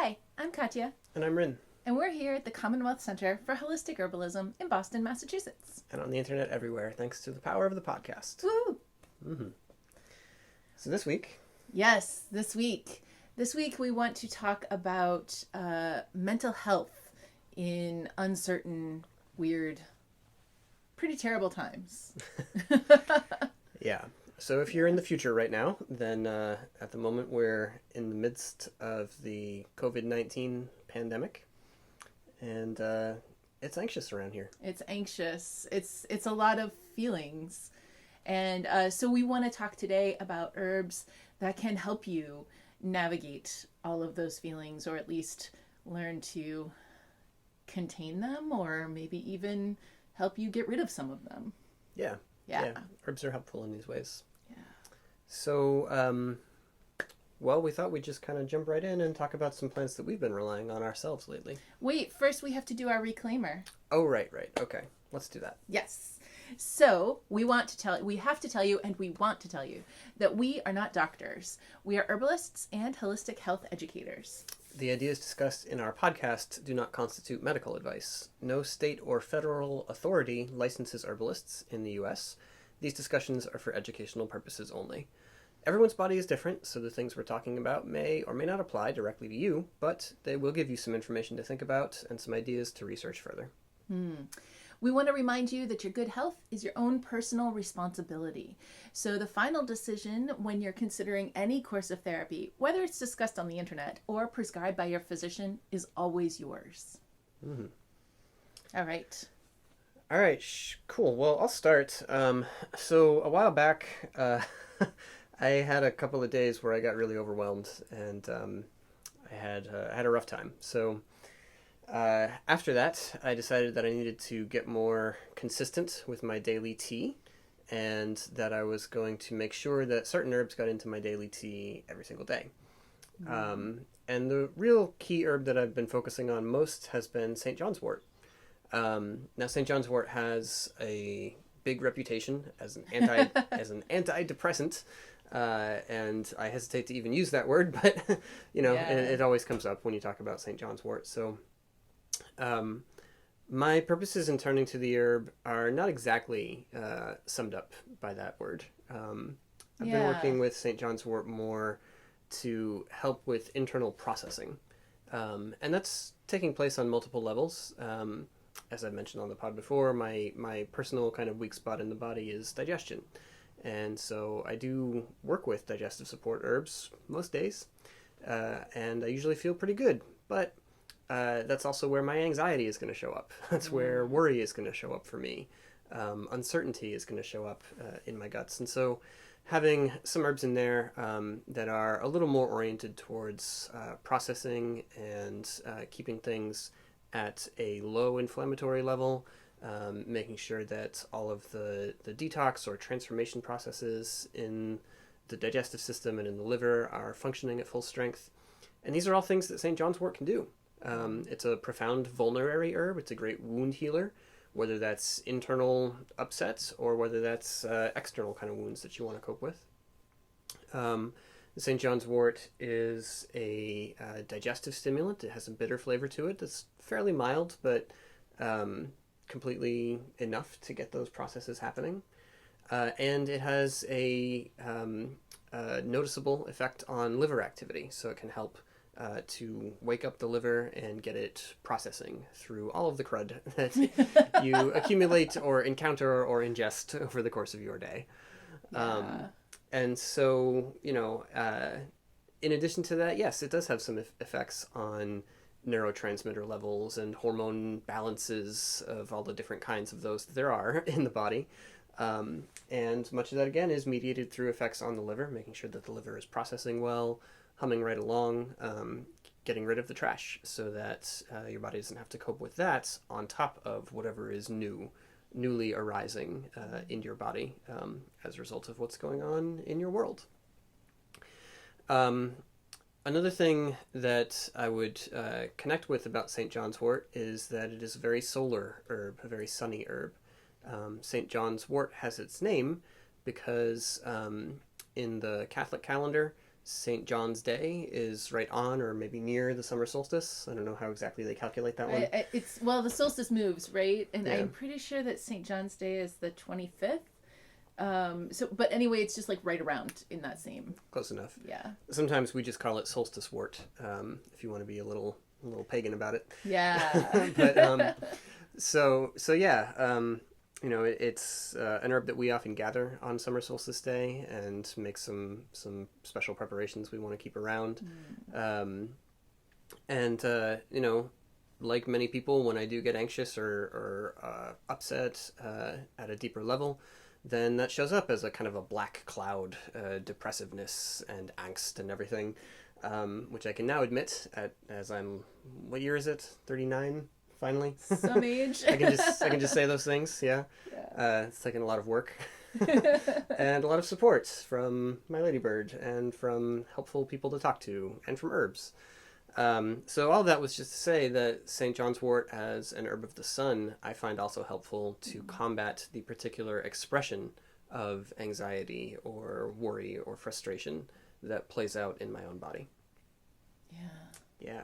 Hi, I'm Katya, And I'm Rin. and we're here at the Commonwealth Center for Holistic Herbalism in Boston, Massachusetts. And on the internet everywhere, thanks to the power of the podcast. Woo! hmm So this week, Yes, this week we want to talk about mental health in uncertain, weird, pretty terrible times. yeah. So if you're in the future right now, then at the moment we're in the midst of the COVID-19 pandemic. And it's anxious around here. It's anxious. It's a lot of feelings. And so we want to talk today about herbs that can help you navigate all of those feelings, or at least learn to contain them, or maybe even help you get rid of some of them. Yeah. Yeah. Herbs are helpful in these ways. Yeah. So, well, we thought we'd just kind of jump right in and talk about some plants that we've been relying on ourselves lately. Wait, first we have to do our reclaimer. Oh, right. Okay. Let's do that. Yes. So we have to tell you, and we want to tell you that we are not doctors. We are herbalists and holistic health educators. The ideas discussed in our podcast do not constitute medical advice. No state or federal authority licenses herbalists in the U.S. These discussions are for educational purposes only. Everyone's body is different, so the things we're talking about may or may not apply directly to you, but they will give you some information to think about and some ideas to research further. We want to remind you that your good health is your own personal responsibility. So the final decision when you're considering any course of therapy, whether it's discussed on the internet or prescribed by your physician, is always yours. Mm-hmm. All right. All right, cool. Well, I'll start. So a while back, I had a couple of days where I got really overwhelmed, and I had a rough time. So after that, I decided that I needed to get more consistent with my daily tea, and that I was going to make sure that certain herbs got into my daily tea every single day. And the real key herb that I've been focusing on most has been St. John's wort. Now, St. John's wort has a big reputation as an antidepressant, and I hesitate to even use that word, but it always comes up when you talk about St. John's wort. So my purposes in turning to the herb are not exactly summed up by that word. I've been working with St. John's wort more to help with internal processing, and that's taking place on multiple levels. As I mentioned on the pod before, my personal kind of weak spot in the body is digestion. And so I do work with digestive support herbs most days, and I usually feel pretty good. But that's also where my anxiety is going to show up. That's where worry is going to show up for me. Uncertainty is going to show up in my guts. And so having some herbs in there that are a little more oriented towards processing and keeping things at a low inflammatory level, making sure that all of the detox or transformation processes in the digestive system and in the liver are functioning at full strength. And these are all things that St. John's wort can do. It's a profound vulnerary herb. It's a great wound healer, whether that's internal upsets or whether that's external kind of wounds that you want to cope with. The St. John's wort is a digestive stimulant. It has a bitter flavor to it that's fairly mild, but completely enough to get those processes happening. And it has a noticeable effect on liver activity, so it can help to wake up the liver and get it processing through all of the crud that you accumulate or encounter or ingest over the course of your day. And so, in addition to that, yes, it does have some effects on neurotransmitter levels and hormone balances of all the different kinds of those that there are in the body. And much of that, again, is mediated through effects on the liver, making sure that the liver is processing well, humming right along, getting rid of the trash so that your body doesn't have to cope with that on top of whatever is newly arising in your body as a result of what's going on in your world. Another thing that I would connect with about St. John's wort is that it is a very solar herb, a very sunny herb. St. John's wort has its name because in the Catholic calendar, St. John's Day is right on or maybe near the summer solstice. I don't know how exactly they calculate that one. It's well, the solstice moves, right? And Yeah. I'm pretty sure that St. John's Day is the 25th. But anyway, it's just like right around in that same. Close enough. Yeah. Sometimes we just call it solstice wort, if you want to be a little pagan about it. Yeah. But so yeah, it's an herb that we often gather on summer solstice day and make some special preparations we want to keep around. And like many people, when I do get anxious or upset at a deeper level, then that shows up as a kind of a black cloud, depressiveness and angst and everything, which I can now admit as I'm, what year is it? 39, finally? Some age. I can just say those things, yeah. It's taken a lot of work. And a lot of support from my ladybird and from helpful people to talk to and from herbs. So all that was just to say that St. John's wort as an herb of the sun, I find also helpful to combat the particular expression of anxiety or worry or frustration that plays out in my own body. Yeah.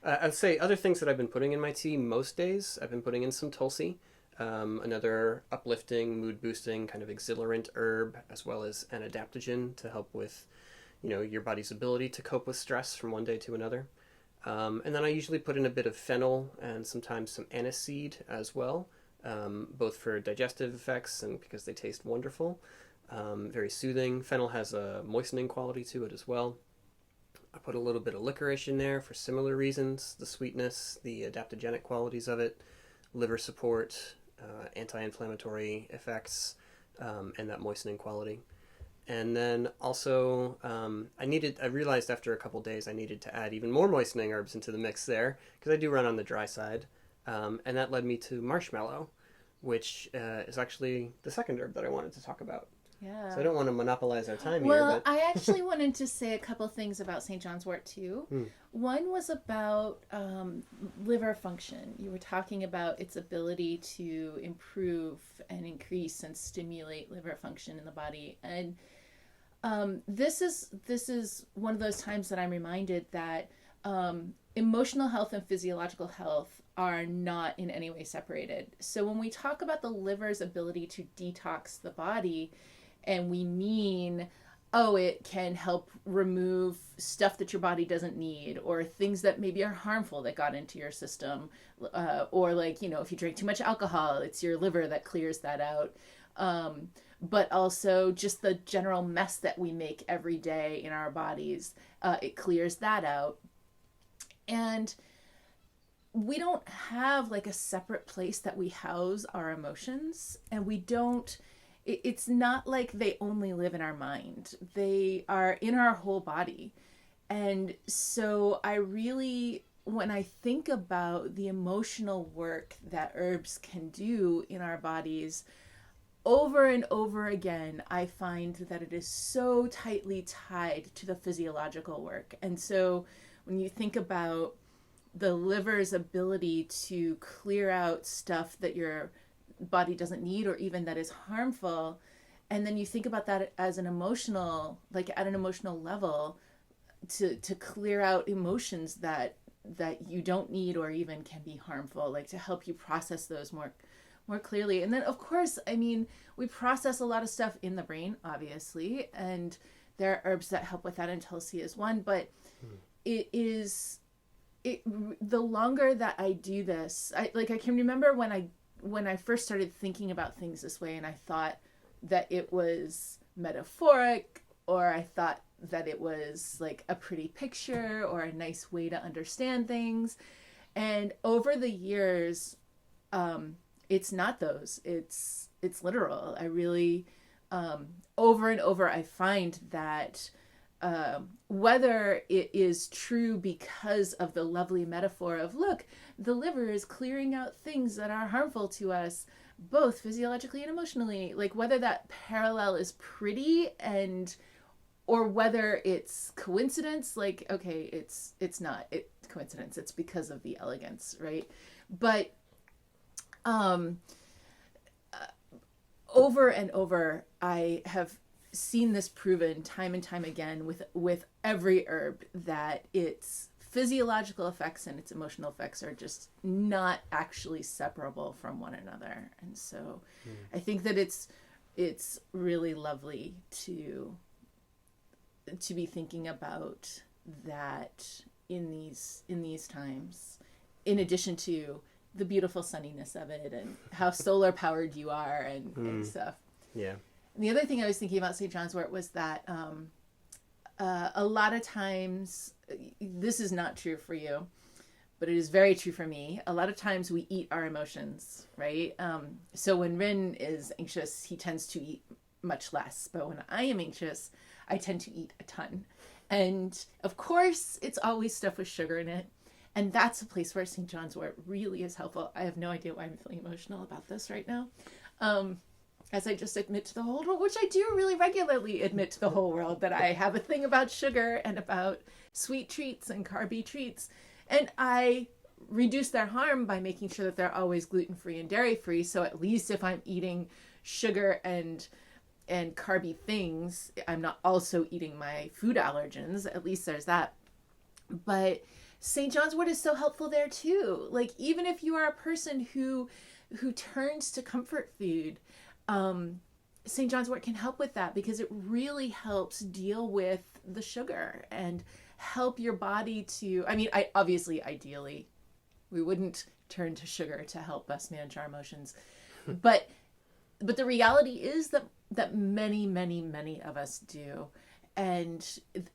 I'd say other things that I've been putting in my tea most days, I've been putting in some tulsi, another uplifting, mood-boosting, kind of exhilarant herb, as well as an adaptogen to help with your body's ability to cope with stress from one day to another. And then I usually put in a bit of fennel and sometimes some aniseed as well, both for digestive effects and because they taste wonderful. Very soothing. Fennel has a moistening quality to it as well. I put a little bit of licorice in there for similar reasons, the sweetness, the adaptogenic qualities of it, liver support, anti-inflammatory effects, and that moistening quality. And then also, I realized after a couple days I needed to add even more moistening herbs into the mix there, because I do run on the dry side. And that led me to marshmallow, which is actually the second herb that I wanted to talk about. Yeah. So I don't want to monopolize our time well, here. But... I actually wanted to say a couple things about St. John's wort too. One was about liver function. You were talking about its ability to improve and increase and stimulate liver function in the body. And this is one of those times that I'm reminded that emotional health and physiological health are not in any way separated. So when we talk about the liver's ability to detox the body, and we mean, it can help remove stuff that your body doesn't need, or things that maybe are harmful that got into your system, or if you drink too much alcohol, it's your liver that clears that out. But also just the general mess that we make every day in our bodies, it clears that out. And we don't have a separate place that we house our emotions, and it's not like they only live in our mind. They are in our whole body. And so when I think about the emotional work that herbs can do in our bodies, over and over again, I find that it is so tightly tied to the physiological work. And so when you think about the liver's ability to clear out stuff that your body doesn't need, or even that is harmful, and then you think about that as an emotional, at an emotional level, to clear out emotions that you don't need or even can be harmful, to help you process those more clearly. And then of course, we process a lot of stuff in the brain, obviously, and there are herbs that help with that, and tulsi is one. But the longer that I do this, I can remember when I first started thinking about things this way, and I thought that it was metaphoric, or I thought that it was a pretty picture or a nice way to understand things. And over the years, it's not those. It's literal. I really, over and over, I find that whether it is true because of the lovely metaphor of, look, the liver is clearing out things that are harmful to us, both physiologically and emotionally, whether that parallel is pretty, or whether it's coincidence, it's not coincidence, it's because of the elegance, right? But over and over, I have seen this proven time and time again with every herb, that its physiological effects and its emotional effects are just not actually separable from one another. And so I think that it's really lovely to be thinking about that in these times, in addition to the beautiful sunniness of it and how solar powered you are and stuff. Yeah. And the other thing I was thinking about St. John's wort was that a lot of times, this is not true for you, but it is very true for me. A lot of times we eat our emotions, right? So when Rin is anxious, he tends to eat much less. But when I am anxious, I tend to eat a ton. And of course, it's always stuff with sugar in it. And that's a place where St. John's wort really is helpful. I have no idea why I'm feeling emotional about this right now. As I just admit to the whole world, which I do really regularly admit to the whole world, that I have a thing about sugar and about sweet treats and carby treats. And I reduce their harm by making sure that they're always gluten-free and dairy-free. So at least if I'm eating sugar and carby things, I'm not also eating my food allergens. At least there's that. But St. John's wort is so helpful there too. Like, even if you are a person who turns to comfort food, St. John's wort can help with that, because it really helps deal with the sugar and help your body to, I mean, ideally, we wouldn't turn to sugar to help us manage our emotions. But the reality is that many, many, many of us do. And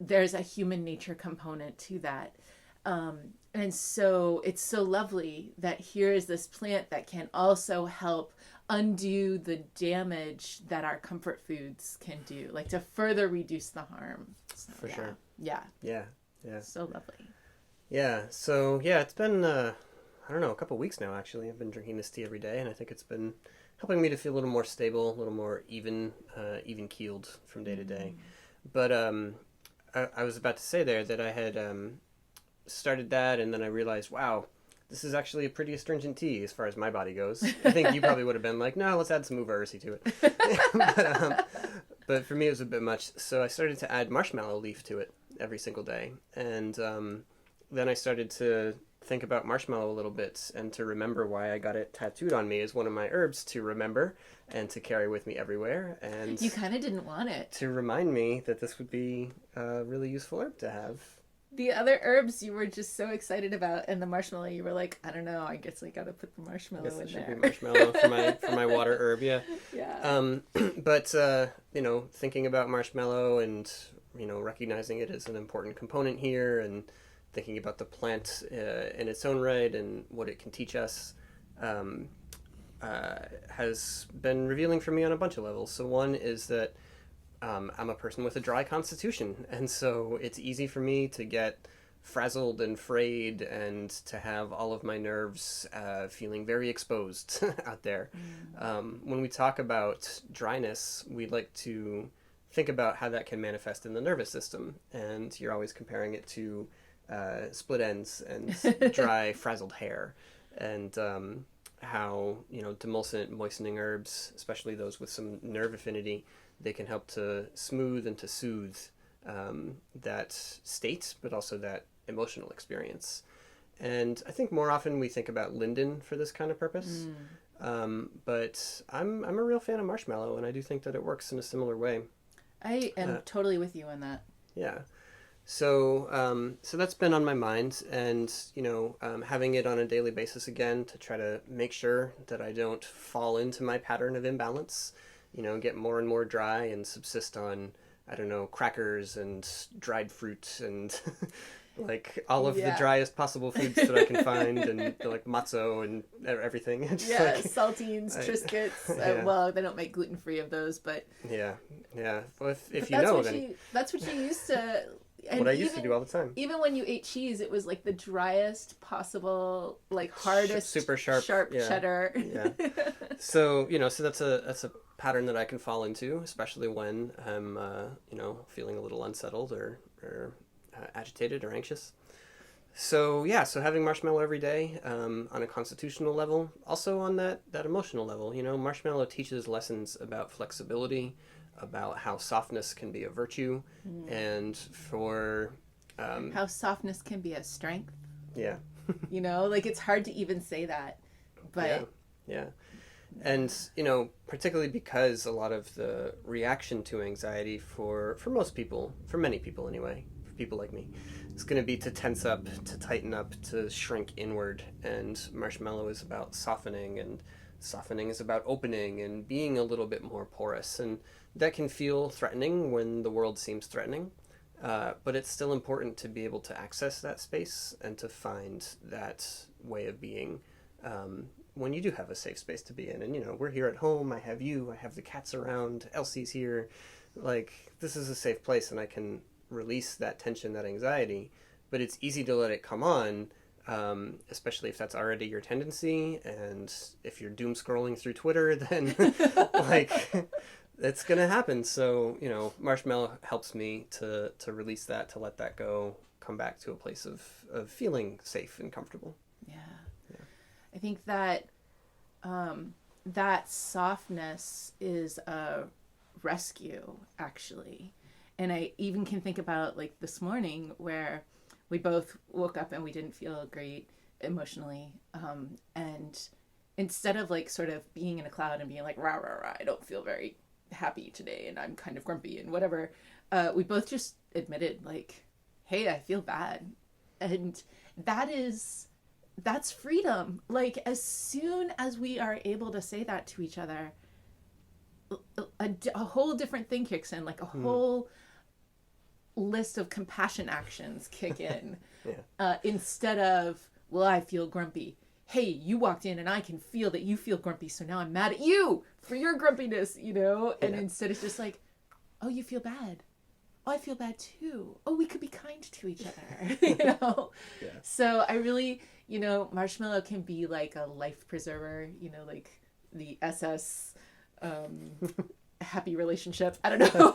there's a human nature component to that. And so it's so lovely that here is this plant that can also help undo the damage that our comfort foods can do, like to further reduce the harm. So, For sure. Yeah. Yeah. So lovely. Yeah. So yeah, it's been I don't know, a couple weeks now actually. I've been drinking this tea every day, and I think it's been helping me to feel a little more stable, a little more even keeled from day to day. But I was about to say there that I had started that, and then I realized, wow, this is actually a pretty astringent tea as far as my body goes. I think you probably would have been like, no, let's add some uva-ursi to it. But for me, it was a bit much. So I started to add marshmallow leaf to it every single day. And then I started to think about marshmallow a little bit and to remember why I got it tattooed on me as one of my herbs to remember and to carry with me everywhere. And you kind of didn't want it. To remind me that this would be a really useful herb to have. The other herbs you were just so excited about, and the marshmallow, you were like, I don't know, I guess I gotta put the marshmallow in there. I guess it should be marshmallow for my water herb, yeah. Yeah. But thinking about marshmallow and recognizing it as an important component here, and thinking about the plant in its own right and what it can teach us, has been revealing for me on a bunch of levels. So one is that I'm a person with a dry constitution, and so it's easy for me to get frazzled and frayed and to have all of my nerves feeling very exposed out there. When we talk about dryness, we like to think about how that can manifest in the nervous system, and you're always comparing it to split ends and dry, frazzled hair, and how demulcent, moistening herbs, especially those with some nerve affinity, they can help to smooth and to soothe that state, but also that emotional experience. And I think more often we think about linden for this kind of purpose. But I'm a real fan of marshmallow, and I do think that it works in a similar way. I am totally with you on that. Yeah. So that's been on my mind, and having it on a daily basis again to try to make sure that I don't fall into my pattern of imbalance. Get more and more dry and subsist on, I don't know, crackers and dried fruit and like all of the driest possible foods that I can find, and like matzo and everything. Saltines, Triscuits. Well, they don't make gluten-free of those, but... Yeah. Well, if you know, then... That's what you used to... And what I used to do all the time. Even when you ate cheese, it was like the driest possible, like hardest, super sharp cheddar. Yeah. So so that's a pattern that I can fall into, especially when I'm feeling a little unsettled or agitated or anxious. So having marshmallow every day on a constitutional level, also on that emotional level. Marshmallow teaches lessons about flexibility, about how softness can be a virtue, and for how softness can be a strength. Yeah. You know, like it's hard to even say that, but yeah. And, you know, particularly because a lot of the reaction to anxiety for most people, for many people anyway, for people like me, is going to be to tense up, to tighten up, to shrink inward. And Marshmallow is about softening, and softening is about opening and being a little bit more porous. And that can feel threatening when the world seems threatening. But it's still important to be able to access that space and to find that way of being when you do have a safe space to be in. And, you know, we're here at home. I have you. I have the cats around. Elsie's here. Like, this is a safe place, and I can release that tension, that anxiety. But it's easy to let it come on, especially if that's already your tendency. And if you're doom scrolling through Twitter, then, like, it's going to happen. So, you know, Marshmallow helps me to release that, to let that go, come back to a place of feeling safe and comfortable. Yeah. I think that that softness is a rescue, actually. And I even can think about like this morning where we both woke up and we didn't feel great emotionally. And instead of like sort of being in a cloud and being like, rah, rah, rah, I don't feel very happy today and I'm kind of grumpy and whatever, we both just admitted like, hey, I feel bad. And that's freedom. Like, as soon as we are able to say that to each other, a whole different thing kicks in, like a whole list of compassion actions kick in. Instead of, well, I feel grumpy. Hey, you walked in and I can feel that you feel grumpy, so now I'm mad at you for your grumpiness, you know? And instead it's just like, oh, you feel bad. Oh, I feel bad too. Oh, we could be kind to each other, you know? Yeah. So I really, you know, Marshmallow can be like a life preserver, you know, like the SS happy relationship. I don't know.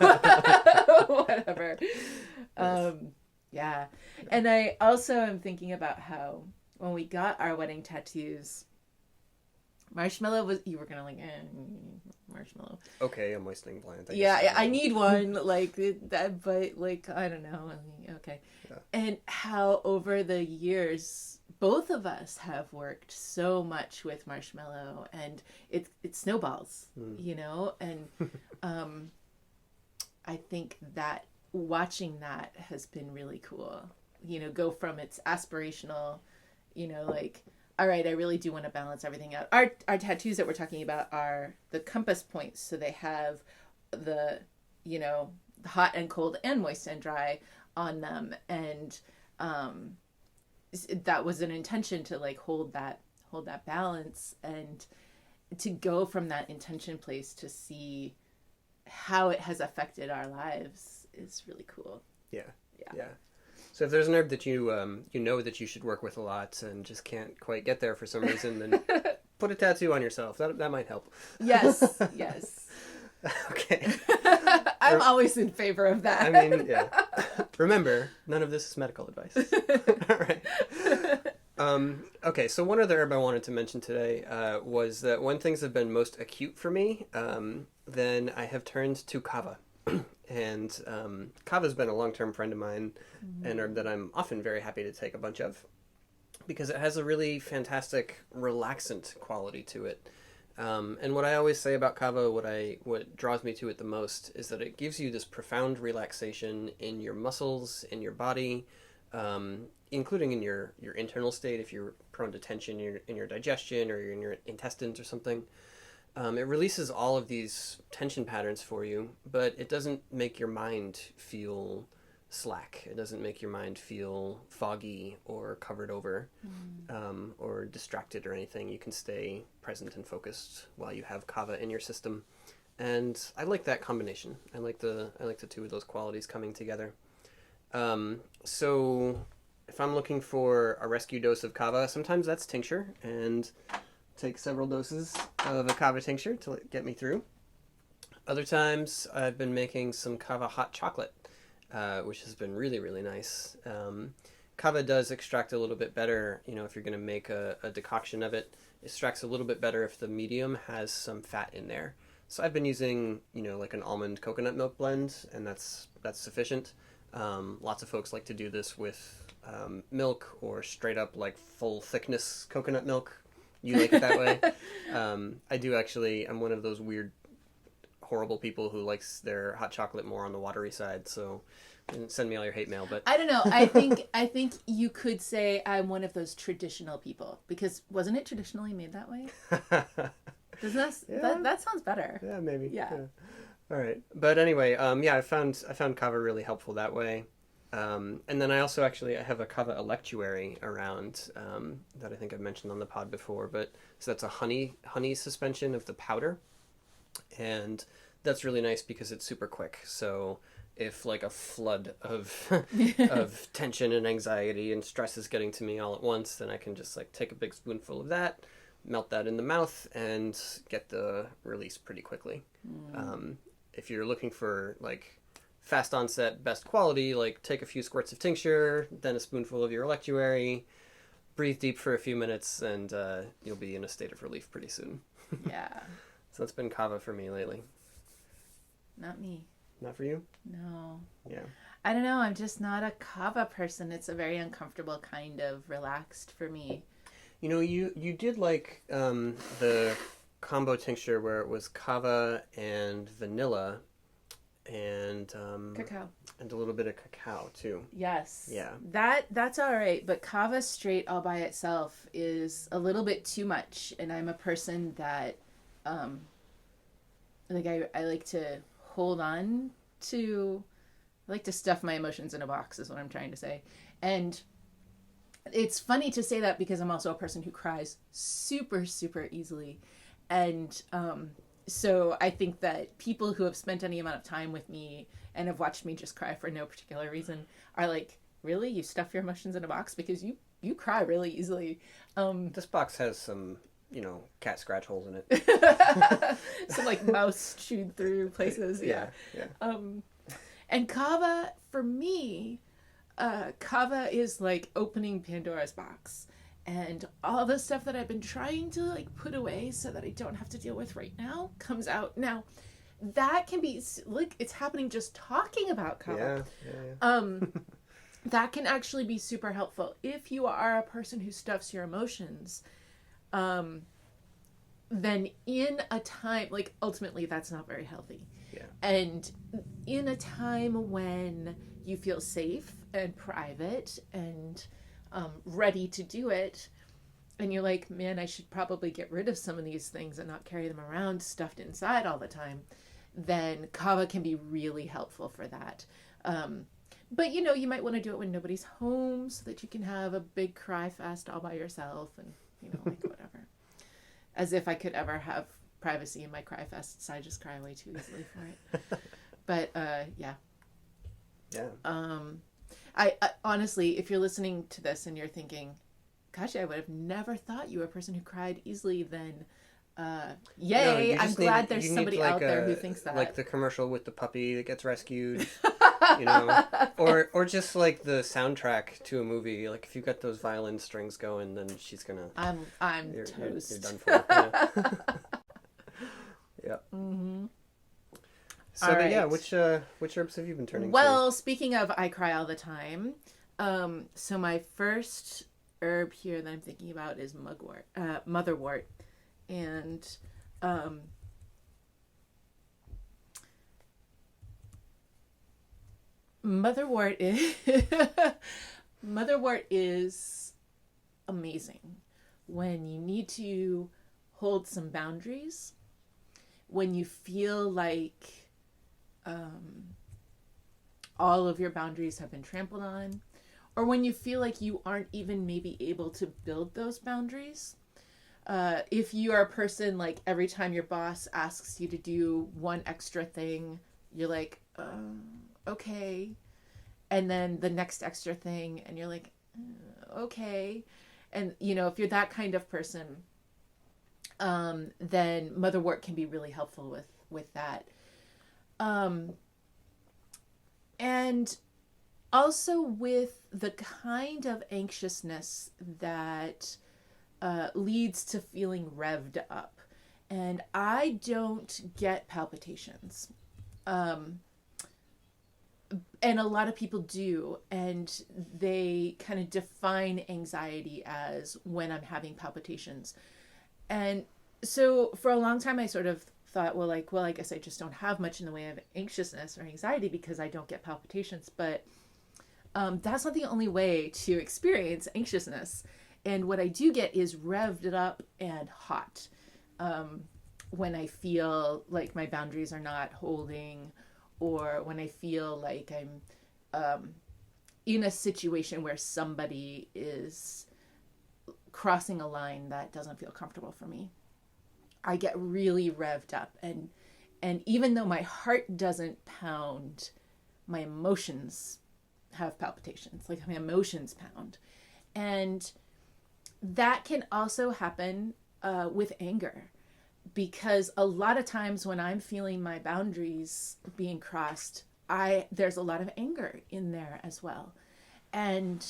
Whatever. Yeah. And I also am thinking about how when we got our wedding tattoos, Marshmallow was, you were gonna like, Marshmallow. Okay, a moistening plant. I need one like that, but like, I don't know. Okay. Yeah. And how over the years, both of us have worked so much with Marshmallow, and it snowballs, you know? And I think that watching that has been really cool, you know, go from its aspirational, you know, like, all right, I really do want to balance everything out. Our tattoos that we're talking about are the compass points. So they have the, you know, hot and cold and moist and dry on them. And that was an intention to like hold that balance, and to go from that intention place to see how it has affected our lives is really cool. Yeah. So if there's an herb that you you know that you should work with a lot and just can't quite get there for some reason, then put a tattoo on yourself. That might help. Yes. Okay. I'm always in favor of that. I mean, yeah. Remember, none of this is medical advice. All right. Okay, so one other herb I wanted to mention today was that when things have been most acute for me, then I have turned to kava. And kava's been a long-term friend of mine, and herb that I'm often very happy to take a bunch of, because it has a really fantastic relaxant quality to it. And what I always say about kava, what draws me to it the most, is that it gives you this profound relaxation in your muscles, in your body, including in your internal state if you're prone to tension in your digestion or in your intestines or something. It releases all of these tension patterns for you, but it doesn't make your mind feel slack. It doesn't make your mind feel foggy or covered over or distracted or anything. You can stay present and focused while you have kava in your system. And I like that combination. I like the two of those qualities coming together. So if I'm looking for a rescue dose of kava, sometimes that's tincture, and take several doses of a kava tincture to get me through. Other times I've been making some kava hot chocolate, which has been really, really nice. Kava does extract a little bit better, you know, if you're going to make a decoction of it. It extracts a little bit better if the medium has some fat in there. So I've been using, like an almond coconut milk blend, and that's sufficient. Lots of folks like to do this with milk or straight up like full thickness coconut milk. You like it that way? I do actually. I'm one of those weird, horrible people who likes their hot chocolate more on the watery side. So send me all your hate mail. But I don't know. I think you could say I'm one of those traditional people, because wasn't it traditionally made that way? Doesn't that sounds better? Yeah, maybe. Yeah. All right. But anyway, I found kava really helpful that way. And then I also I have a kava electuary around that I think I've mentioned on the pod before. But so that's a honey suspension of the powder, and that's really nice because it's super quick. So if like a flood of of tension and anxiety and stress is getting to me all at once, then I can just like take a big spoonful of that, melt that in the mouth, and get the release pretty quickly. If you're looking for like fast onset, best quality, like take a few squirts of tincture, then a spoonful of your electuary, breathe deep for a few minutes, and you'll be in a state of relief pretty soon. Yeah. So that's been kava for me lately. Not me. Not for you? No. Yeah. I don't know. I'm just not a kava person. It's a very uncomfortable kind of relaxed for me. You did like the combo tincture where it was kava and vanilla and Cacao. and a little bit of cacao too. Yes. Yeah. That's all right, but kava straight all by itself is a little bit too much, and I'm a person that like I like to hold on to, I like to stuff my emotions in a box is what I'm trying to say. And it's funny to say that because I'm also a person who cries super, super easily. And so I think that people who have spent any amount of time with me and have watched me just cry for no particular reason are like, really? You stuff your emotions in a box? Because you cry really easily. This box has some, cat scratch holes in it. Some like mouse chewed through places. Yeah. And kava, for me, kava is like opening Pandora's box. And all the stuff that I've been trying to like put away so that I don't have to deal with right now comes out. Now, that can be like, it's happening just talking about kava. Yeah. That can actually be super helpful if you are a person who stuffs your emotions. Then in a time, like ultimately that's not very healthy. Yeah. And in a time when you feel safe and private and ready to do it, and you're like, man, I should probably get rid of some of these things and not carry them around stuffed inside all the time, then kava can be really helpful for that. But you might want to do it when nobody's home so that you can have a big cry fest all by yourself and like whatever. As if I could ever have privacy in my cry fests. I just cry way too easily for it. But yeah. I honestly, if you're listening to this and you're thinking, gosh, I would have never thought you were a person who cried easily, then yay. I'm glad there's somebody out there who thinks that. Like the commercial with the puppy that gets rescued. Or just like the soundtrack to a movie. Like if you've got those violin strings going, then she's gonna. I'm toast. You're done for. Yeah. Yeah. Mm-hmm. So All but right. yeah, which herbs have you been turning to? Well, speaking of I cry all the time, so my first herb here that I'm thinking about is motherwort, and motherwort is amazing when you need to hold some boundaries, when you feel like all of your boundaries have been trampled on, or when you feel like you aren't even maybe able to build those boundaries. If you are a person like every time your boss asks you to do one extra thing, you're like, okay. And then the next extra thing, and you're like, okay. And, if you're that kind of person, then motherwort can be really helpful with that. And also with the kind of anxiousness that leads to feeling revved up. and I don't get palpitations. And a lot of people do, and they kind of define anxiety as when I'm having palpitations. And so for a long time, I sort of thought, well, I guess I just don't have much in the way of anxiousness or anxiety because I don't get palpitations. But that's not the only way to experience anxiousness. And what I do get is revved up and hot when I feel like my boundaries are not holding, or when I feel like I'm in a situation where somebody is crossing a line that doesn't feel comfortable for me. I get really revved up, and even though my heart doesn't pound, my emotions have palpitations, like my emotions pound. And that can also happen with anger, because a lot of times when I'm feeling my boundaries being crossed, there's a lot of anger in there as well. And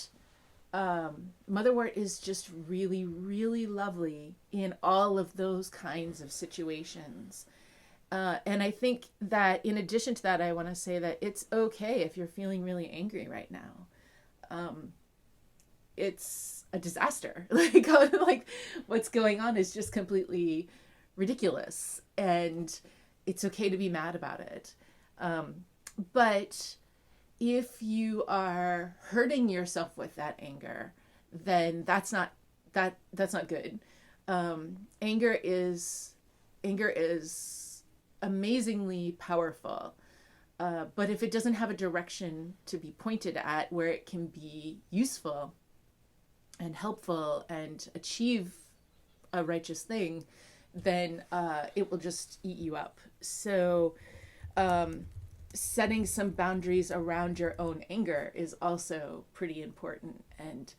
motherwort is just really, really lovely in all of those kinds of situations. And I think that in addition to that, I want to say that it's okay if you're feeling really angry right now. It's a disaster. Like what's going on is just completely ridiculous, and it's okay to be mad about it. But if you are hurting yourself with that anger, then that's not good. Anger is amazingly powerful, but if it doesn't have a direction to be pointed at where it can be useful and helpful and achieve a righteous thing, then it will just eat you up. So setting some boundaries around your own anger is also pretty important, and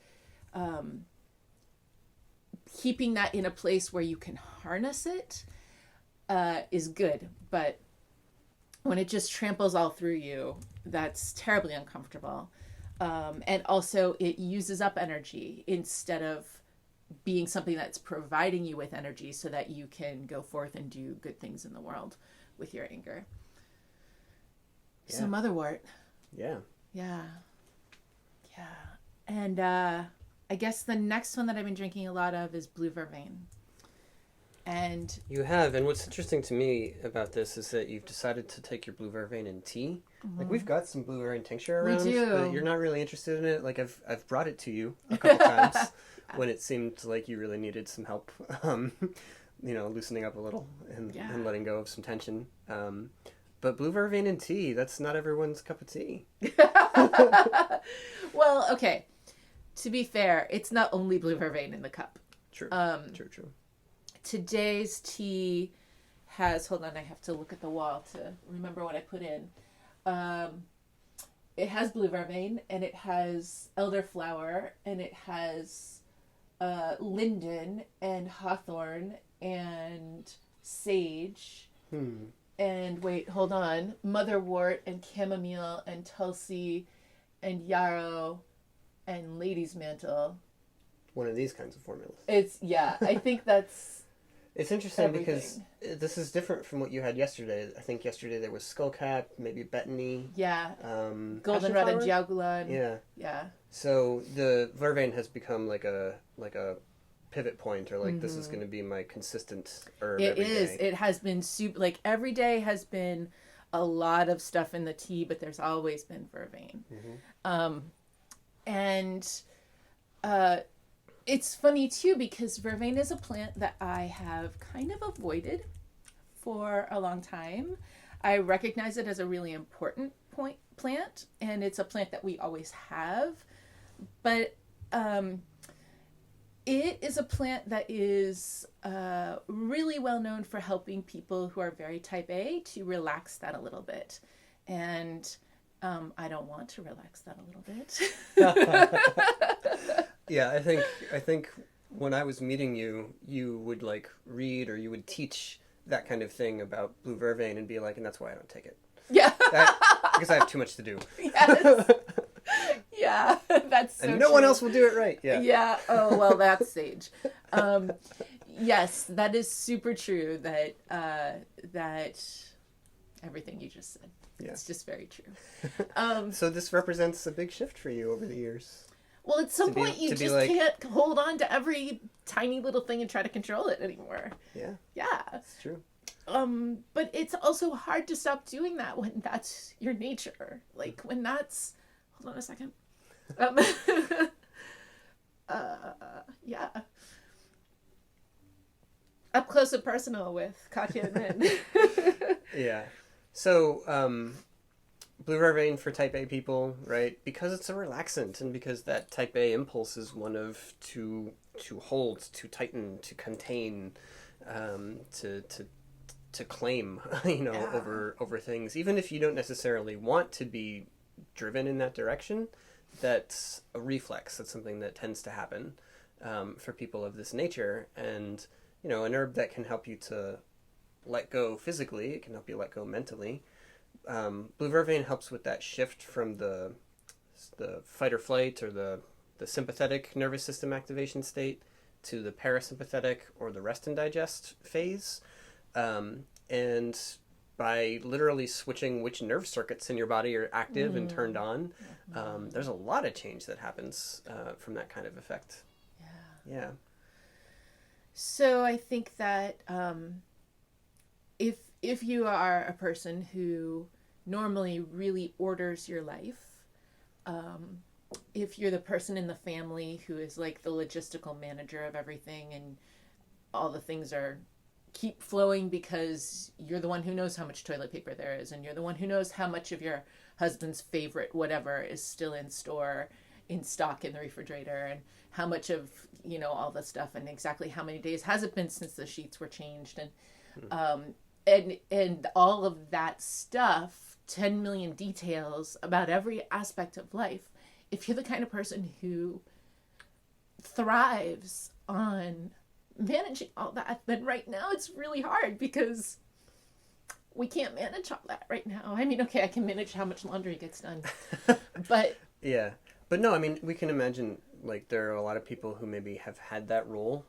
keeping that in a place where you can harness it is good. But when it just tramples all through you, that's terribly uncomfortable. And also it uses up energy instead of being something that's providing you with energy so that you can go forth and do good things in the world with your anger. Yeah. So motherwort. Yeah. Yeah. Yeah. And I guess the next one that I've been drinking a lot of is blue vervain. And you have, and what's interesting to me about this is that you've decided to take your blue vervain in tea. Mm-hmm. Like, we've got some blue vervain tincture around, we do. But you're not really interested in it. Like, I've brought it to you a couple times when it seemed like you really needed some help, loosening up a little and letting go of some tension. But blue vervain in tea, that's not everyone's cup of tea. Well, okay. To be fair, it's not only blue vervain in the cup. True. True. Today's tea has, hold on, I have to look at the wall to remember what I put in. It has blue vervain, and it has elderflower, and it has linden and hawthorn and sage. And wait, hold on. Motherwort and chamomile and tulsi and yarrow and lady's mantle. One of these kinds of formulas. I think that's... It's interesting everything. Because this is different from what you had yesterday. I think yesterday there was skullcap, maybe betony. Yeah. Golden red and jagulan. Yeah. Yeah. So the vervain has become like a pivot point, or like, this is going to be my consistent herb every day. It has been super, like, every day has been a lot of stuff in the tea, but there's always been vervain. It's funny too, because vervain is a plant that I have kind of avoided for a long time. I recognize it as a really important plant, and it's a plant that we always have, but it is a plant that is really well known for helping people who are very type A to relax that a little bit. And I don't want to relax that a little bit. Yeah, I think when I was meeting you, you would like read, or you would teach that kind of thing about blue vervain and be like, and that's why I don't take it. Yeah. Because I have too much to do. Yes. Yeah, that's so and no true. one else will do it right. Yeah. Yeah. Oh, well, that's sage. Yes, that is super true. That everything you just said. Yeah. It's just very true. So this represents a big shift for you over the years. Well, at some point you just can't hold on to every tiny little thing and try to control it anymore. Yeah. Yeah. That's true. But it's also hard to stop doing that when that's your nature. Like when that's, hold on a second. Yeah. Up close and personal with Katya and Min. Yeah. So, blue vervain for type A people, right? Because it's a relaxant and because that type A impulse is one of to hold, to tighten, to contain, to claim, over things. Even if you don't necessarily want to be driven in that direction, that's a reflex. That's something that tends to happen for people of this nature. And, an herb that can help you to let go physically, it can help you let go mentally. Blue vervain helps with that shift from the fight or flight or the sympathetic nervous system activation state to the parasympathetic or the rest and digest phase. And by literally switching which nerve circuits in your body are active and turned on, there's a lot of change that happens from that kind of effect. Yeah. So I think that if you are a person who normally really orders your life, if you're the person in the family who is like the logistical manager of everything and all the things keep flowing because you're the one who knows how much toilet paper there is and you're the one who knows how much of your husband's favorite whatever is still in stock in the refrigerator and how much of all the stuff and exactly how many days has it been since the sheets were changed and all of that stuff, 10 million details about every aspect of life. If you're the kind of person who thrives on managing all that, then right now it's really hard because we can't manage all that right now. I mean, okay, I can manage how much laundry gets done, but yeah, but no, I mean, we can imagine like there are a lot of people who maybe have had that role,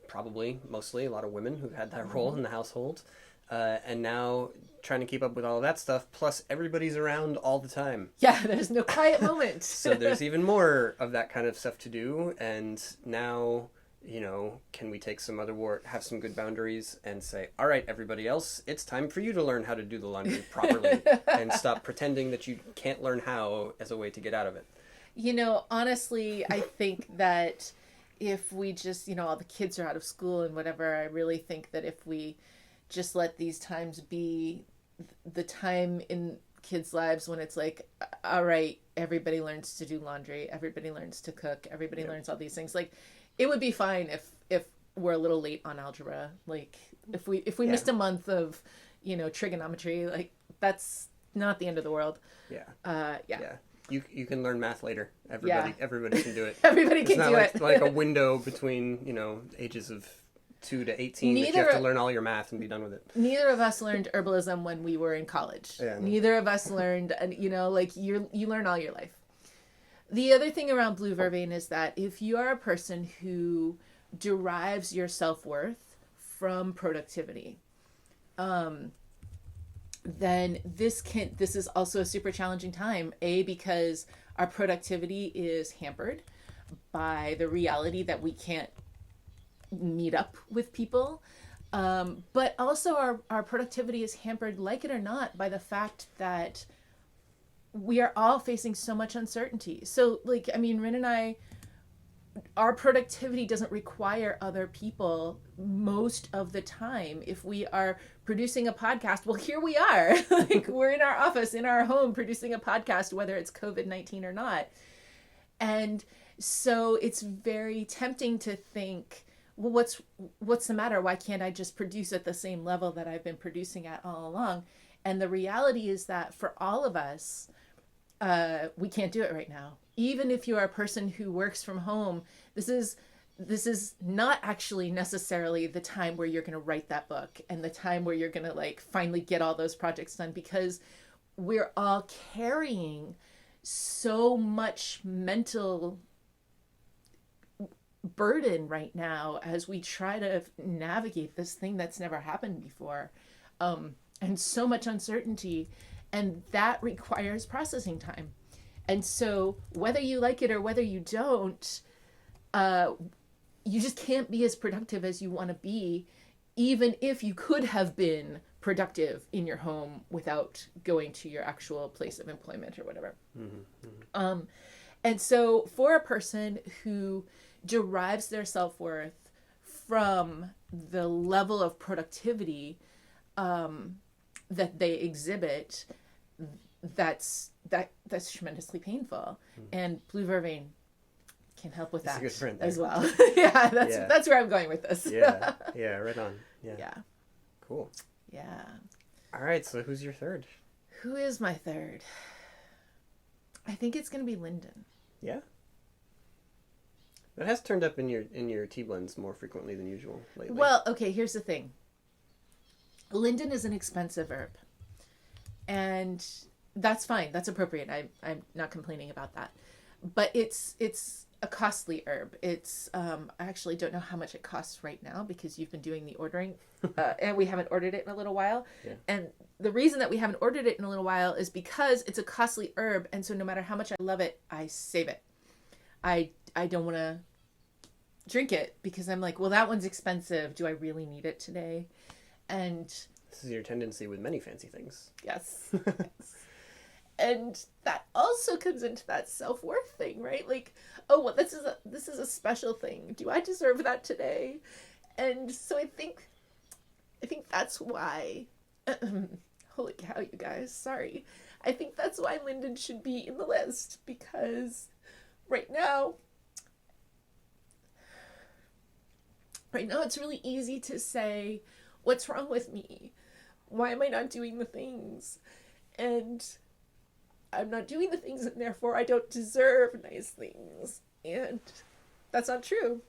probably mostly a lot of women who've had that role in the household, and now trying to keep up with all of that stuff, plus everybody's around all the time. Yeah, there's no quiet moment. So there's even more of that kind of stuff to do, and now, can we take some have some good boundaries and say, all right, everybody else, it's time for you to learn how to do the laundry properly and stop pretending that you can't learn how as a way to get out of it. Honestly, I think that if we just, all the kids are out of school and whatever, I really think that if we just let these times be the time in kids' lives when it's like, all right, everybody learns to do laundry, everybody learns to cook, everybody learns all these things. Like, it would be fine if we're a little late on algebra. Like, if we missed a month of, trigonometry, like, that's not the end of the world. Yeah. You can learn math later. Everybody can do it. Everybody can do it. It's not like a window between, ages of 2 to 18 that you have to learn all your math and be done with it. Neither of us learned herbalism when we were in college. Yeah, no. Neither of us learned, you learn all your life. The other thing around blue vervain is that if you are a person who derives your self-worth from productivity, then this is also a super challenging time. Because our productivity is hampered by the reality that we can't meet up with people. But also our productivity is hampered, like it or not, by the fact that we are all facing so much uncertainty. So Rin and I, our productivity doesn't require other people most of the time. If we are producing a podcast, well, here we are. We're in our office, in our home, producing a podcast, whether it's COVID-19 or not. And so it's very tempting to think, well, what's the matter? Why can't I just produce at the same level that I've been producing at all along? And the reality is that for all of us, we can't do it right now. Even if you are a person who works from home, this is not actually necessarily the time where you're going to write that book and the time where you're going to finally get all those projects done, because we're all carrying so much mental burden right now as we try to navigate this thing that's never happened before, and so much uncertainty, and that requires processing time. And so whether you like it or whether you don't, you just can't be as productive as you want to be, even if you could have been productive in your home without going to your actual place of employment or whatever. And so for a person who derives their self-worth from the level of productivity that they exhibit, that's tremendously painful. And blue vervain can help with that as well. Yeah, that's where I'm going with this. Yeah, right on. Yeah. Cool. Yeah. All right, so who's your third? Who is my third? I think it's going to be Linden. Yeah. That has turned up in your tea blends more frequently than usual lately. Well, okay, here's the thing. Linden is an expensive herb. And that's fine. That's appropriate. I'm not complaining about that. But it's a costly herb. It's I actually don't know how much it costs right now because you've been doing the ordering, and we haven't ordered it in a little while. Yeah. And the reason that we haven't ordered it in a little while is because it's a costly herb, and so no matter how much I love it, I save it. I don't want to drink it because I'm like, well, that one's expensive. Do I really need it today? And this is your tendency with many fancy things. Yes. Yes. And that also comes into that self-worth thing, right? Like, oh, well, this is a special thing. Do I deserve that today? And so I think that's why, holy cow, you guys, sorry. I think that's why Linden should be in the list, because right now it's really easy to say, what's wrong with me? Why am I not doing the things? And I'm not doing the things, and therefore I don't deserve nice things. And that's not true.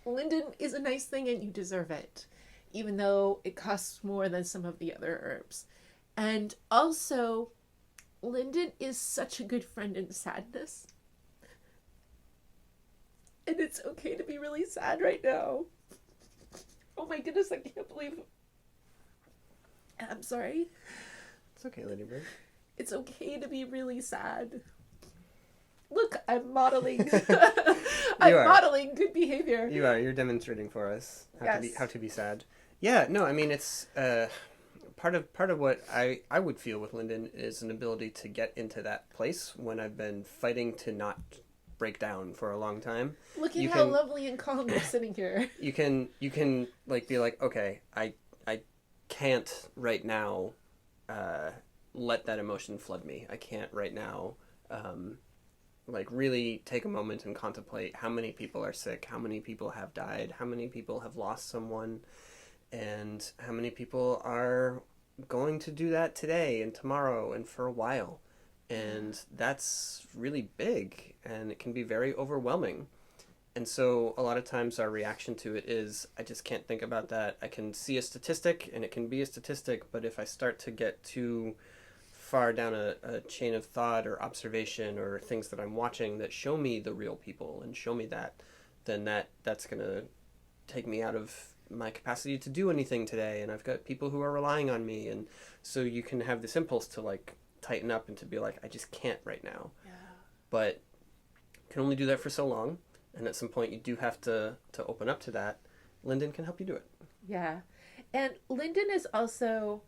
Linden is a nice thing and you deserve it, even though it costs more than some of the other herbs. And also, Linden is such a good friend in sadness. And it's okay to be really sad right now. Oh my goodness, I can't believe... I'm sorry. It's okay, Ladybird. It's okay to be really sad. Look, I'm modeling. Modeling good behavior. You are. You're demonstrating for us how to be sad. Yeah. No. I mean, it's part of what I would feel with Linden is an ability to get into that place when I've been fighting to not break down for a long time. Look at how lovely and calm you're sitting here. You can like be like, okay, I can't right now let that emotion flood me. I can't right now like really take a moment and contemplate how many people are sick, how many people have died, how many people have lost someone, and how many people are going to do that today and tomorrow and for a while. And that's really big, and it can be very overwhelming. And so a lot of times our reaction to it is, I just can't think about that. I can see a statistic, and it can be a statistic, but if I start to get too far down a chain of thought or observation or things that I'm watching that show me the real people and show me that, then that's going to take me out of my capacity to do anything today. And I've got people who are relying on me. And so you can have this impulse to like tighten up and to be like, I just can't right now. Yeah. But you can only do that for so long. And at some point you do have to open up to that. Linden can help you do it. Yeah. And Linden is also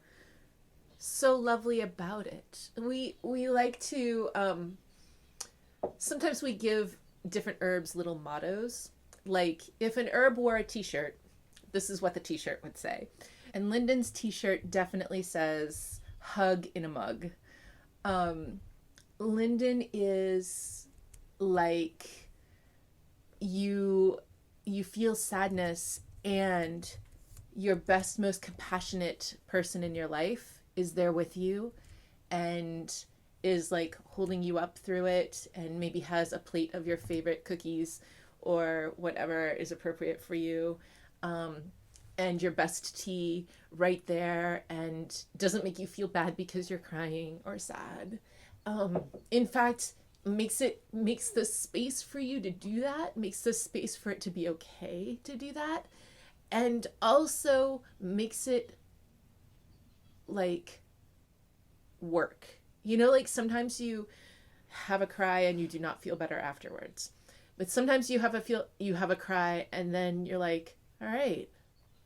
so lovely about it. We like to, sometimes we give different herbs little mottos. Like if an herb wore a t-shirt, this is what the t-shirt would say. And Linden's t-shirt definitely says, hug in a mug. Linden is like, you feel sadness and your best, most compassionate person in your life is there with you and is like holding you up through it, and maybe has a plate of your favorite cookies or whatever is appropriate for you, and your best tea right there, and doesn't make you feel bad because you're crying or sad. In fact, makes the space for you to do that, makes the space for it to be okay to do that, and also makes it like work. Like sometimes you have a cry and you do not feel better afterwards. But sometimes you have a cry and then you're like, all right,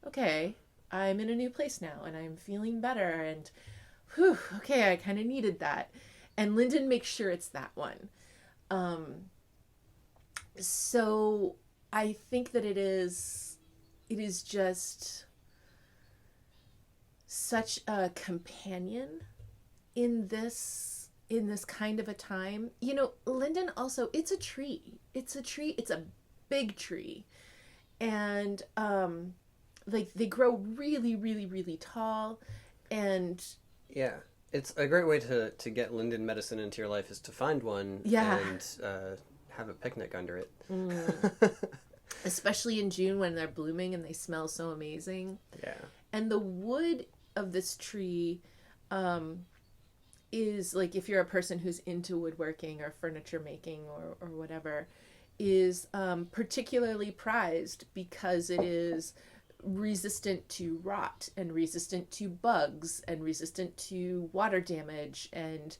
okay, I'm in a new place now and I'm feeling better and whew, okay, I kind of needed that. And Lyndon makes sure it's that one. So I think that it is just such a companion in this kind of a time. Linden also, it's a tree. It's a big tree. And like they grow really, really, really tall. And yeah, it's a great way to get linden medicine into your life is to find one and have a picnic under it. Especially in June when they're blooming and they smell so amazing. Yeah. And the wood of this tree is, like, if you're a person who's into woodworking or furniture making or whatever, is particularly prized because it is resistant to rot and resistant to bugs and resistant to water damage, and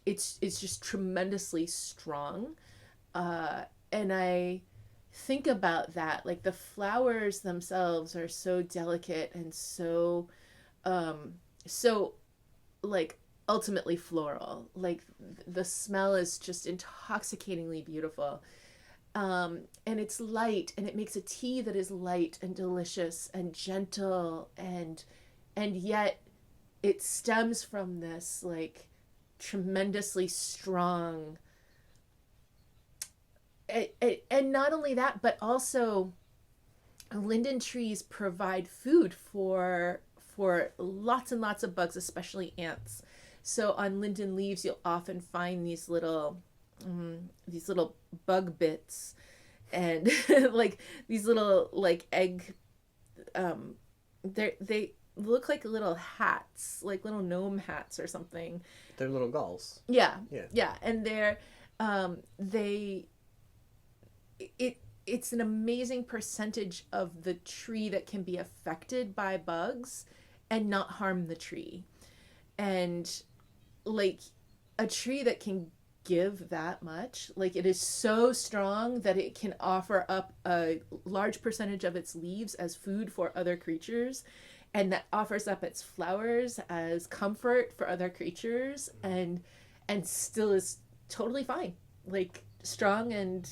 it's just tremendously strong. And I think about that, like the flowers themselves are so delicate and so like ultimately floral. Like the smell is just intoxicatingly beautiful. And it's light, and it makes a tea that is light and delicious and gentle, and yet it stems from this like tremendously strong. And not only that, but also linden trees provide food for lots and lots of bugs, especially ants. So on linden leaves, you'll often find these little bug bits, and like these little like egg. They look like little hats, like little gnome hats or something. They're little galls. Yeah, yeah, yeah, and it's an amazing percentage of the tree that can be affected by bugs and not harm the tree. And like a tree that can give that much, like it is so strong that it can offer up a large percentage of its leaves as food for other creatures, and that offers up its flowers as comfort for other creatures, and still is totally fine, like strong and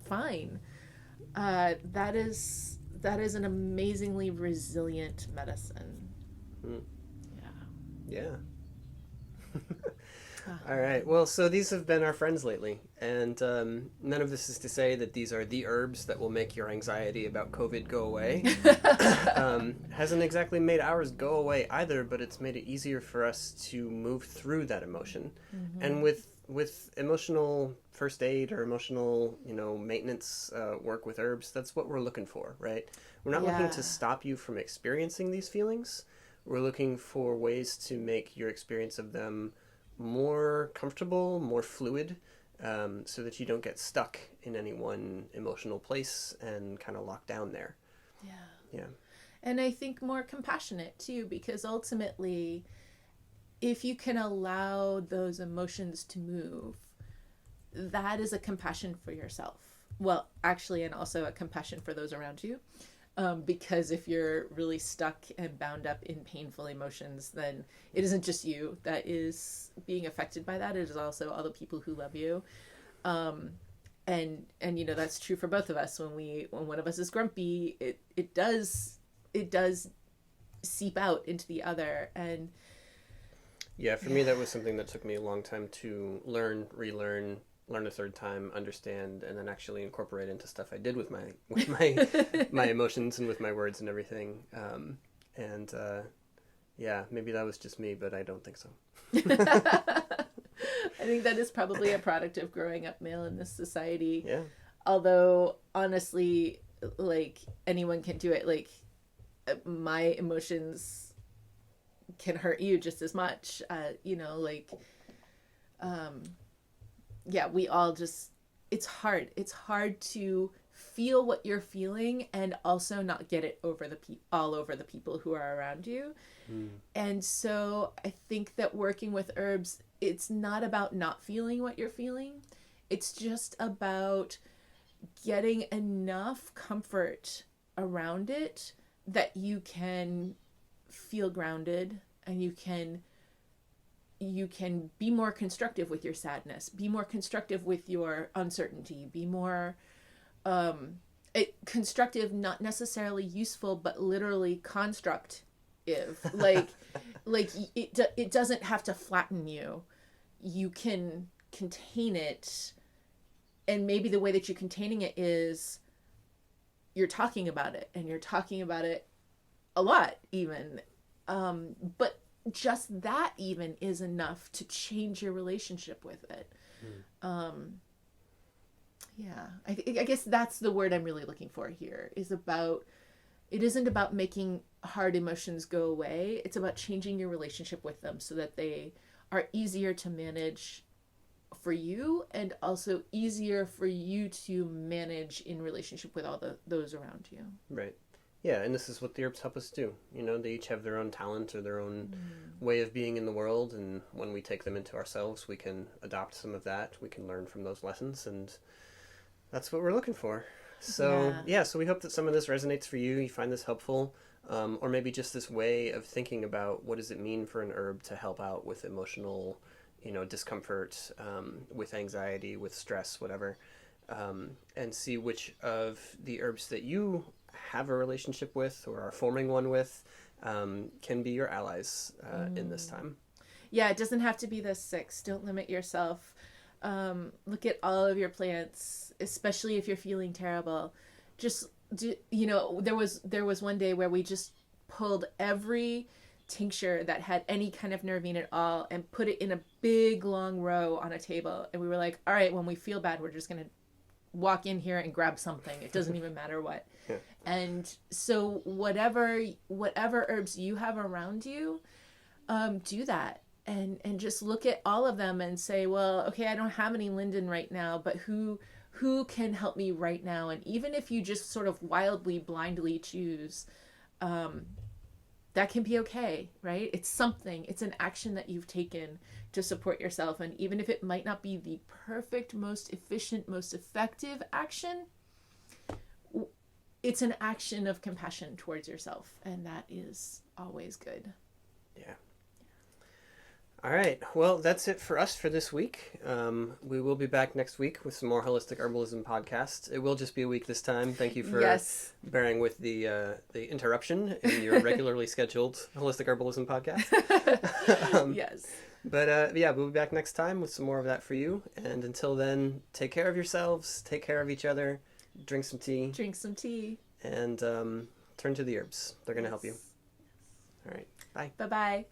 fine. That is an amazingly resilient medicine. Yeah. All right. Well, so these have been our friends lately, and none of this is to say that these are the herbs that will make your anxiety about COVID go away. Hasn't exactly made ours go away either, but it's made it easier for us to move through that emotion. Mm-hmm. And with emotional first aid or emotional, maintenance work with herbs, that's what we're looking for, right? We're not looking to stop you from experiencing these feelings. We're looking for ways to make your experience of them more comfortable, more fluid, so that you don't get stuck in any one emotional place and kind of locked down there. Yeah. And I think more compassionate too, because ultimately, if you can allow those emotions to move, that is a compassion for yourself. Well, actually, and also a compassion for those around you. Because if you're really stuck and bound up in painful emotions, then it isn't just you that is being affected by that. It is also all the people who love you. And that's true for both of us. When one of us is grumpy, it does seep out into the other. And yeah, for me, that was something that took me a long time to learn, relearn, learn a third time, understand, and then actually incorporate into stuff I did with my my emotions and with my words and everything. Maybe that was just me, but I don't think so. I think that is probably a product of growing up male in this society. Yeah. Although honestly, like anyone can do it. Like my emotions can hurt you just as much. yeah, we all just, it's hard. It's hard to feel what you're feeling and also not get it over all over the people who are around you. And so I think that working with herbs, it's not about not feeling what you're feeling. It's just about getting enough comfort around it that you can feel grounded, and you can be more constructive with your sadness, be more constructive with your uncertainty, be more constructive, not necessarily useful, but literally constructive. Like it doesn't have to flatten you. You can contain it, and maybe the way that you're containing it is you're talking about it, and you're talking about it a lot even. But just that even is enough to change your relationship with it. Yeah, I guess that's the word I'm really looking for here, is about, it isn't about making hard emotions go away. It's about changing your relationship with them so that they are easier to manage for you, and also easier for you to manage in relationship with all those around you. Right. Yeah, and this is what the herbs help us do. You know, they each have their own talent or their own way of being in the world, and when we take them into ourselves, we can adopt some of that. We can learn from those lessons, and that's what we're looking for. So, so we hope that some of this resonates for you. You find this helpful, or maybe just this way of thinking about what does it mean for an herb to help out with emotional, discomfort, with anxiety, with stress, whatever, and see which of the herbs that you have a relationship with or are forming one with can be your allies in this time. Yeah, it doesn't have to be the 6. Don't limit yourself. Look at all of your plants, especially if you're feeling terrible. Just there was one day where we just pulled every tincture that had any kind of nervine at all and put it in a big long row on a table, and we were like, all right, when we feel bad, we're just gonna walk in here and grab something. It doesn't even matter what. Yeah. And so whatever herbs you have around you, do that. And just look at all of them and say, well, okay, I don't have any linden right now, but who can help me right now? And even if you just sort of wildly, blindly choose, that can be okay, right? It's something. It's an action that you've taken to support yourself. And even if it might not be the perfect, most efficient, most effective action, it's an action of compassion towards yourself. And that is always good. Yeah. All right. Well, that's it for us for this week. We will be back next week with some more Holistic Herbalism podcast. It will just be a week this time. Thank you for bearing with the interruption in your regularly scheduled Holistic Herbalism podcast. Yes. But we'll be back next time with some more of that for you. And until then, take care of yourselves, take care of each other, drink some tea. And turn to the herbs. They're going to help you. All right. Bye. Bye-bye.